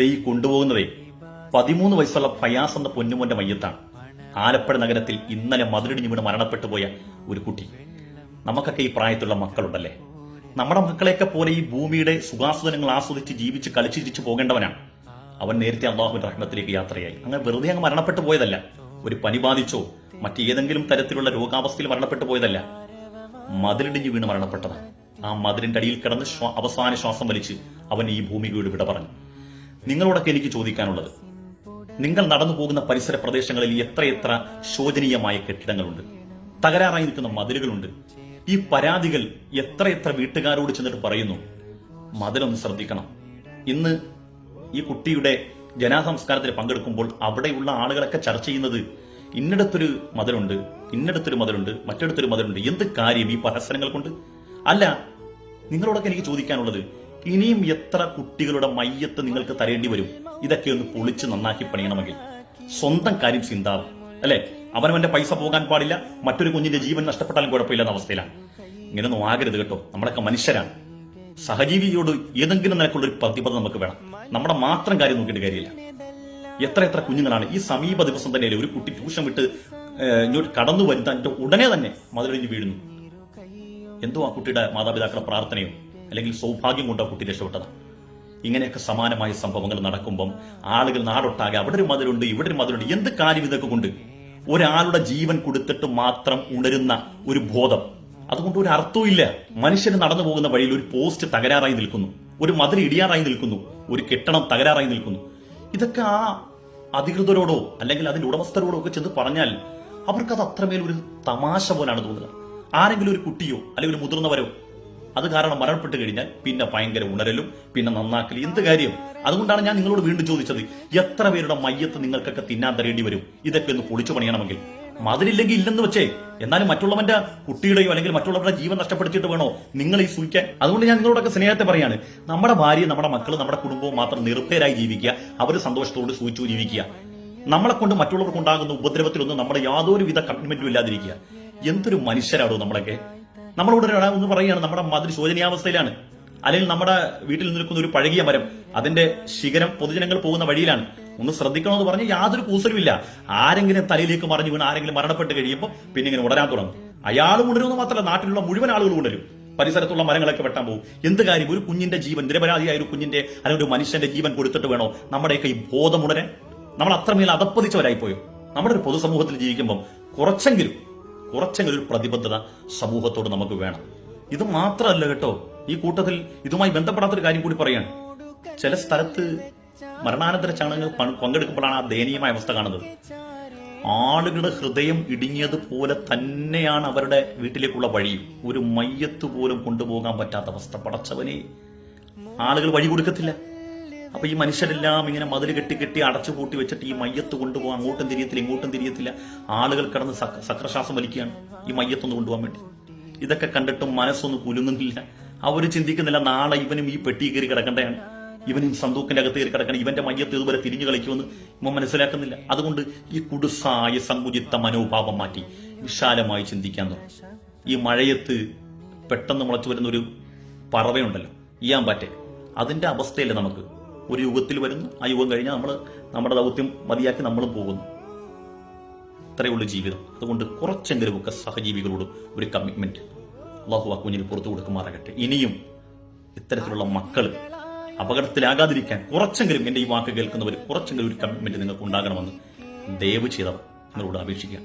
ഈ കൊണ്ടുപോകുന്നതേ 13 വയസ്സുള്ള ഫയാസ് എന്ന പൊന്നുമോന്റെ മയ്യത്താണ്. ആലപ്പുഴ നഗരത്തിൽ ഇന്നലെ മതിലിടിഞ്ഞ് വീണ് മരണപ്പെട്ടു പോയ ഒരു കുട്ടി. നമുക്കൊക്കെ ഈ പ്രായത്തിലുള്ള മക്കളുണ്ടല്ലേ? നമ്മുടെ മക്കളെയൊക്കെ പോലെ ഈ ഭൂമിയുടെ സുഖാസ്വദനങ്ങൾ ആസ്വദിച്ച് ജീവിച്ച് കളിച്ചു ചിരിച്ചു പോകേണ്ടവനാണ് അവൻ. നേരത്തെ അള്ളാഹുവിന്റെ റഹ്മത്തിലേക്ക് യാത്രയായി. അങ്ങനെ വെറുതെ അങ്ങ് മരണപ്പെട്ടു പോയതല്ല. ഒരു പനി ബാധിച്ചോ മറ്റേതെങ്കിലും തരത്തിലുള്ള രോഗാവസ്ഥയിൽ മരണപ്പെട്ടു പോയതല്ല. മതിലിടിഞ്ഞ് വീണ് മരണപ്പെട്ടതാണ്. ആ മതിലിന്റെ അടിയിൽ കിടന്ന് അവസാന ശ്വാസം വലിച്ച് അവൻ ഈ ഭൂമികയോട് വിട പറഞ്ഞു. നിങ്ങളോടൊക്കെ എനിക്ക് ചോദിക്കാനുള്ളത്, നിങ്ങൾ നടന്നു പോകുന്ന പരിസര പ്രദേശങ്ങളിൽ എത്രയെത്ര ശോചനീയമായ കെട്ടിടങ്ങളുണ്ട്, തകരാറായി നിൽക്കുന്ന മതിലുകളുണ്ട്. ഈ പരാതികൾ എത്രയെത്ര വീട്ടുകാരോട് ചെന്നിട്ട് പറയുന്നു, മതിലൊന്ന് ശ്രദ്ധിക്കണം. ഇന്ന് ഈ കുട്ടിയുടെ ജനാസംസ്കാരത്തിൽ പങ്കെടുക്കുമ്പോൾ അവിടെയുള്ള ആളുകളൊക്കെ ചർച്ച ചെയ്യുന്നത് ഇന്നിടത്തൊരു മതിലുണ്ട്, ഇന്നിടത്തൊരു മതിലുണ്ട്, മറ്റിടത്തൊരു മതിലുണ്ട്. എന്ത് കാര്യം ഈ പരസ്പരങ്ങൾ കൊണ്ട്? അല്ല, നിങ്ങളോടൊക്കെ എനിക്ക് ചോദിക്കാനുള്ളത്, ഇനിയും എത്ര കുട്ടികളുടെ മയ്യത്ത് നിങ്ങൾക്ക് തരേണ്ടി വരും ഇതൊക്കെ ഒന്ന് പൊളിച്ച് നന്നാക്കി പണിയണമെങ്കിൽ? സ്വന്തം കാര്യം ചിന്താവും അല്ലെ? അവനവന്റെ പൈസ പോകാൻ പാടില്ല, മറ്റൊരു കുഞ്ഞിന്റെ ജീവൻ നഷ്ടപ്പെട്ടാലും കുഴപ്പമില്ലെന്ന അവസ്ഥയിലാണ്. ഇങ്ങനെയൊന്നും ആകരുത് കേട്ടോ. നമ്മളൊക്കെ മനുഷ്യരാണ്. സഹജീവിയോട് ഏതെങ്കിലും നിലക്കുള്ള ഒരു പ്രതിബദ്ധത നമുക്ക് വേണം. നമ്മുടെ മാത്രം കാര്യം നോക്കിയിട്ട് കാര്യമില്ല. എത്ര കുഞ്ഞുങ്ങളാണ് ഈ സമീപ ദിവസം തന്നെ ഒരു കുട്ടി ട്യൂഷൻ വിട്ട് ഇങ്ങോട്ട് കടന്നു വരുന്ന ഉടനെ തന്നെ മതിലിടിഞ്ഞ് വീഴുന്നു. എന്തോ ആ കുട്ടിയുടെ മാതാപിതാക്കളുടെ പ്രാർത്ഥനയോ അല്ലെങ്കിൽ സൗഭാഗ്യം കൊണ്ട് ആ കുട്ടി രക്ഷപ്പെട്ടതാണ്. ഇങ്ങനെയൊക്കെ സമാനമായ സംഭവങ്ങൾ നടക്കുമ്പം ആളുകൾ നാടൊട്ടാകെ അവിടെ ഒരു മതിലുണ്ട്, ഇവിടെ ഒരു മതിലുണ്ട്, എന്ത് കാര്യം ഇതൊക്കെ കൊണ്ട്? ഒരാളുടെ ജീവൻ കൊടുത്തിട്ട് മാത്രം ഉണരുന്ന ഒരു ബോധം, അതുകൊണ്ട് ഒരു അർത്ഥവും ഇല്ല. മനുഷ്യന് നടന്നു പോകുന്ന വഴിയിൽ ഒരു പോസ്റ്റ് തകരാറായി നിൽക്കുന്നു, ഒരു മതിൽ ഇടിയാറായി നിൽക്കുന്നു, ഒരു കെട്ടിടം തകരാറായി നിൽക്കുന്നു. ഇതൊക്കെ ആ അധികൃതരോടോ അല്ലെങ്കിൽ അതിന്റെ ഉടമസ്ഥരോടോ ഒക്കെ ചെന്ന് പറഞ്ഞാൽ അവർക്കത് അത്രമേൽ ഒരു തമാശ പോലാണ് തോന്നുക. ആരെങ്കിലും ഒരു കുട്ടിയോ അല്ലെങ്കിൽ ഒരു മുതിർന്നവരോ അത് കാരണം മരണപ്പെട്ട് കഴിഞ്ഞാൽ പിന്നെ ഭയങ്കര ഉണരലും പിന്നെ നന്നാക്കലും, എന്ത് കാര്യം? അതുകൊണ്ടാണ് ഞാൻ നിങ്ങളോട് വീണ്ടും ചോദിച്ചത്, എത്ര പേരുടെ മയ്യത്ത് നിങ്ങൾക്കൊക്കെ തിന്നാൻ തരേണ്ടി വരും ഇതൊക്കെ ഒന്ന് പൊളിച്ചു പണിയണമെങ്കിൽ? മതിലില്ലെങ്കിൽ ഇല്ലെന്ന് വെച്ചേ, എന്നാലും മറ്റുള്ളവന്റെ കുട്ടിയുടെയോ അല്ലെങ്കിൽ മറ്റുള്ളവരുടെ ജീവൻ നഷ്ടപ്പെടുത്തിയിട്ട് വേണോ നിങ്ങൾ ഈ സൂക്ഷിക്കാൻ? അതുകൊണ്ട് ഞാൻ നിങ്ങളോടൊക്കെ സ്നേഹത്തെ പറയാണ്, നമ്മുടെ ഭാര്യ, നമ്മുടെ മക്കള്, നമ്മുടെ കുടുംബവും മാത്രം നിർഭയരായി ജീവിക്കുക, അവർ സന്തോഷത്തോട് സൂക്ഷിച്ചു ജീവിക്കുക. നമ്മളെ കൊണ്ട് മറ്റുള്ളവർക്ക് ഉണ്ടാകുന്ന ഉപദ്രവത്തിലൊന്നും നമ്മുടെ യാതൊരുവിധ കമ്മിറ്റ്മെന്റും ഇല്ലാതിരിക്കുക. എന്തൊരു മനുഷ്യരാണോ നമ്മളൊക്കെ? നമ്മളോട് ഒന്ന് പറയുകയാണ്, നമ്മുടെ മതിൽ ശോചനീയാവസ്ഥയിലാണ്, അല്ലെങ്കിൽ നമ്മുടെ വീട്ടിൽ നിൽക്കുന്ന ഒരു പഴകിയ മരം, അതിന്റെ ശിഖരം പൊതുജനങ്ങൾ പോകുന്ന വഴിയിലാണ്, ഒന്ന് ശ്രദ്ധിക്കണമെന്ന് പറഞ്ഞ് യാതൊരു കൂസലുമില്ല. ആരെങ്കിലും തലയിലേക്ക് മറിഞ്ഞു വീണ് ആരെങ്കിലും മരണപ്പെട്ട് കഴിയുമ്പോൾ പിന്നെ ഇങ്ങനെ ഉണരാൻ തുടങ്ങും. അയാൾ ഉണരുമെന്ന് മാത്രമല്ല, നാട്ടിലുള്ള മുഴുവൻ ആളുകൾ ഉണരും. പരിസരത്തുള്ള മരങ്ങളൊക്കെ വെട്ടാൻ പോകും. എന്ത് കാര്യം? ഒരു കുഞ്ഞിന്റെ ജീവൻ, നിരപരാധിയായ ഒരു കുഞ്ഞിന്റെ അല്ലെങ്കിൽ ഒരു മനുഷ്യന്റെ ജീവൻ കൊടുത്തിട്ട് വേണോ നമ്മുടെയൊക്കെ ഈ ബോധം ഉണരാൻ? നമ്മൾ അത്രമേൽ അതപ്പതിച്ചവരായിപ്പോയോ? നമ്മുടെ ഒരു പൊതുസമൂഹത്തിൽ ജീവിക്കുമ്പോൾ കുറച്ചെങ്കിലും ഒരു പ്രതിബദ്ധത സമൂഹത്തോട് നമുക്ക് വേണം. ഇത് മാത്രമല്ല കേട്ടോ, ഈ കൂട്ടത്തിൽ ഇതുമായി ബന്ധപ്പെടാത്തൊരു കാര്യം കൂടി പറയാണ്. ചില സ്ഥലത്ത് മരണാനന്തര ചടങ്ങുകൾ പങ്കെടുക്കുമ്പോഴാണ് ആ ദയനീയമായ അവസ്ഥ കാണുന്നത്. ആളുകളുടെ ഹൃദയം ഇടുങ്ങിയതുപോലെ തന്നെയാണ് അവരുടെ വീട്ടിലേക്കുള്ള വഴിയും. ഒരു മയ്യത്ത് പോലും കൊണ്ടുപോകാൻ പറ്റാത്ത അവസ്ഥ. പടച്ചവനെ, ആളുകൾ വഴി കൊടുക്കത്തില്ല. അപ്പൊ ഈ മനുഷ്യരെല്ലാം ഇങ്ങനെ മതിൽ കെട്ടി അടച്ചു പൂട്ടി വെച്ചിട്ട് ഈ മയ്യത്ത് കൊണ്ടുപോകാൻ അങ്ങോട്ടും തിരിയത്തില്ല ഇങ്ങോട്ടും തിരിയത്തില്ല. ആളുകൾ കിടന്ന് സക്രശ്വാസം വലിക്കുകയാണ് ഈ മയ്യത്തൊന്ന് കൊണ്ടുപോകാൻ വേണ്ടി. ഇതൊക്കെ കണ്ടിട്ടും മനസ്സൊന്നും കുലുങ്ങുന്നില്ല. അവര് ചിന്തിക്കുന്നില്ല, നാളെ ഇവനും ഈ പെട്ടി കയറി കിടക്കേണ്ടതാണ്, ഇവനും സന്തൂക്കിന്റെ അകത്ത് കയറി കിടക്കണം, ഇവന്റെ മയ്യത്ത് ഇതുപോലെ തിരിഞ്ഞു കളിക്കുമെന്ന് ഇവൻ മനസ്സിലാക്കുന്നില്ല. അതുകൊണ്ട് ഈ കുടുസായ സങ്കുചിത്ത മനോഭാവം മാറ്റി വിശാലമായി ചിന്തിക്കാൻ തുടങ്ങി. ഈ മഴയത്ത് പെട്ടെന്ന് മുളച്ചു വരുന്ന ഒരു പറവയുണ്ടല്ലോ, ഈയാമ്പാറ്റെ, അതിന്റെ അവസ്ഥയല്ലേ നമുക്ക്? ഒരു യുഗത്തിൽ വരുന്നു, ആ യുഗം കഴിഞ്ഞാൽ നമ്മൾ നമ്മുടെ ദൗത്യം മതിയാക്കി നമ്മളും പോകുന്നു. ഇത്രയുള്ള ജീവിതം. അതുകൊണ്ട് കുറച്ചെങ്കിലും ഒക്കെ സഹജീവികളോട് ഒരു കമ്മിറ്റ്മെന്റ് അല്ലാഹു ആ കുഞ്ഞിന് പുറത്തു കൊടുക്കുമാറാകട്ടെ. ഇനിയും ഇത്തരത്തിലുള്ള മക്കൾ അപകടത്തിലാകാതിരിക്കാൻ കുറച്ചെങ്കിലും, എന്റെ ഈ വാക്ക് കേൾക്കുന്നവർ കുറച്ചെങ്കിലും ഒരു കമ്മിറ്റ്മെന്റ് നിങ്ങൾക്ക് ഉണ്ടാകണമെന്ന് ദയവ് ചെയ്തവർ നിങ്ങളോട് അപേക്ഷിക്കുക.